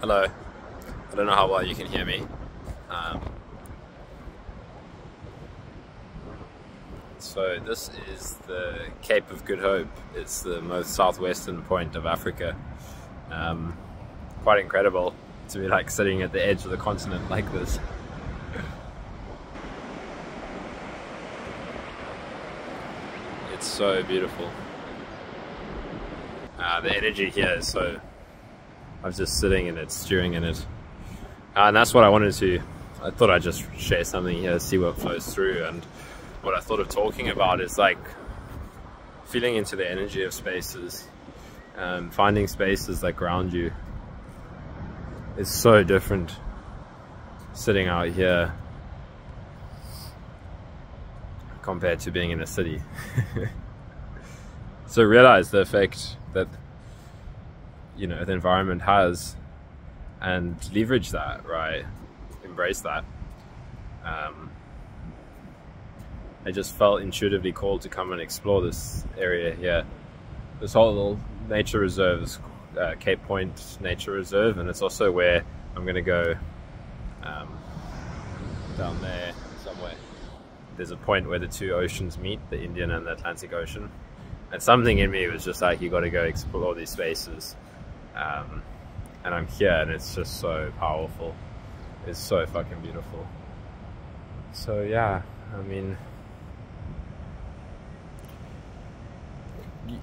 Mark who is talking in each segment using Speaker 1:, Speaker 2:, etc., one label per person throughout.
Speaker 1: Hello. I don't know how well you can hear me. So this is the Cape of Good Hope. It's the most southwestern point of Africa. Quite incredible to be like sitting at the edge of the continent like this. It's so beautiful. The energy here is so... I was just sitting in it, stewing in it. And that's what I wanted to... I thought I'd just share something here, see what flows through. And what I thought of talking about is like feeling into the energy of spaces, finding spaces that ground you. It's so different sitting out here compared to being in a city. So realize the effect that, you know, the environment has and leverage that, right? Embrace that. I just felt intuitively called to come and explore this area here. This whole little nature reserve is Cape Point Nature Reserve, and it's also where I'm going to go down there somewhere. There's a point where the two oceans meet, the Indian and the Atlantic Ocean, and something in me was just like, you got to go explore these spaces. And I'm here, and it's just so powerful. It's so fucking beautiful. So yeah, I mean,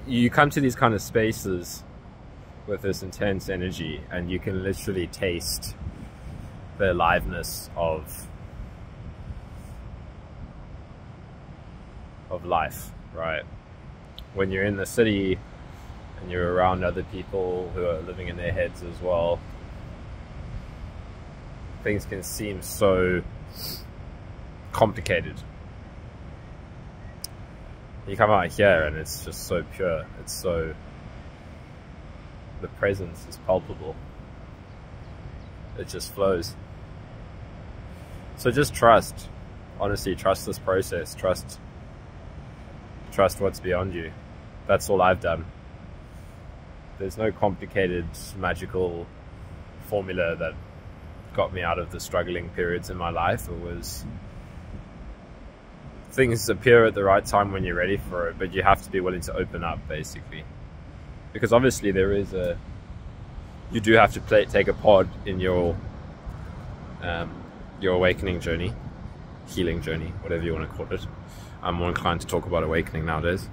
Speaker 1: you come to these kind of spaces with this intense energy, and you can literally taste the aliveness of life, right? When you're in the city and you're around other people who are living in their heads as well, things can seem so complicated. You come out here and it's just so pure. It's so... the presence is palpable. It just flows. So just trust. Honestly, trust this process. Trust what's beyond you. That's all I've done. There's no complicated magical formula that got me out of the struggling periods in my life. It was... things appear at the right time when you're ready for it, but you have to be willing to open up, basically. Because obviously there is you do have to take a pod in your awakening journey, healing journey, whatever you want to call it. I'm more inclined to talk about awakening nowadays.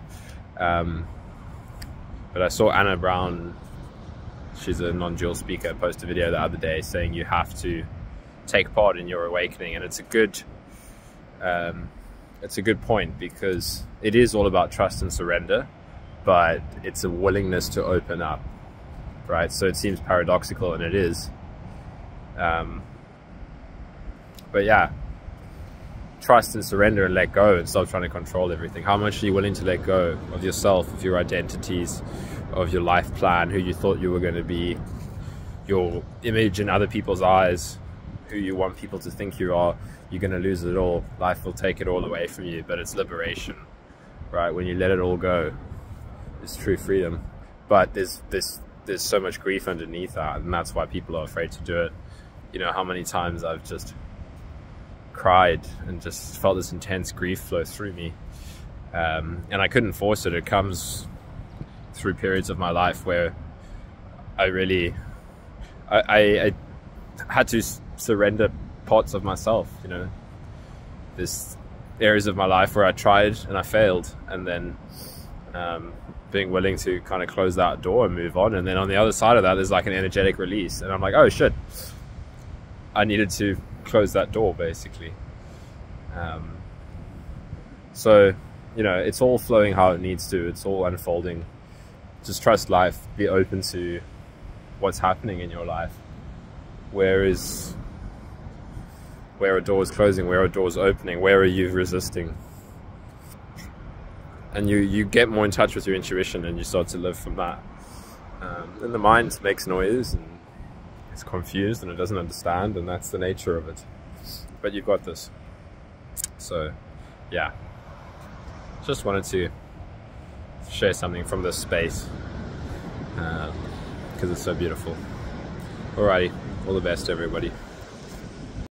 Speaker 1: But I saw Anna Brown, she's a non-dual speaker, post a video the other day saying you have to take part in your awakening, and it's a good point, because it is all about trust and surrender, but it's a willingness to open up, right? So it seems paradoxical, and it is. But yeah, trust and surrender and let go and stop trying to control everything. How much are you willing to let go of yourself, of your identities, of your life plan, who you thought you were going to be, your image in other people's eyes, who you want people to think you are? You're going to lose it all. Life will take it all away from you, but it's liberation, right? When you let it all go, it's true freedom. But there's so much grief underneath that, and that's why people are afraid to do it. You know how many times I've just cried and just felt this intense grief flow through me, and I couldn't force it. It comes through periods of my life where I had to surrender parts of myself. You know, there's areas of my life where I tried and I failed, and then being willing to kind of close that door and move on. And then on the other side of that, there's like an energetic release, and I'm like, oh shit, I needed to close that door, basically. So, you know, it's all flowing how it needs to. It's all unfolding. Just trust life. Be open to what's happening in your life. Where are doors closing? Where are doors opening? Where are you resisting? And you get more in touch with your intuition, and you start to live from that. And the mind makes noise, and it's confused, and it doesn't understand, and that's the nature of it. But you've got this. So, yeah. Just wanted to share something from this space, because it's so beautiful. Alrighty, all the best, everybody.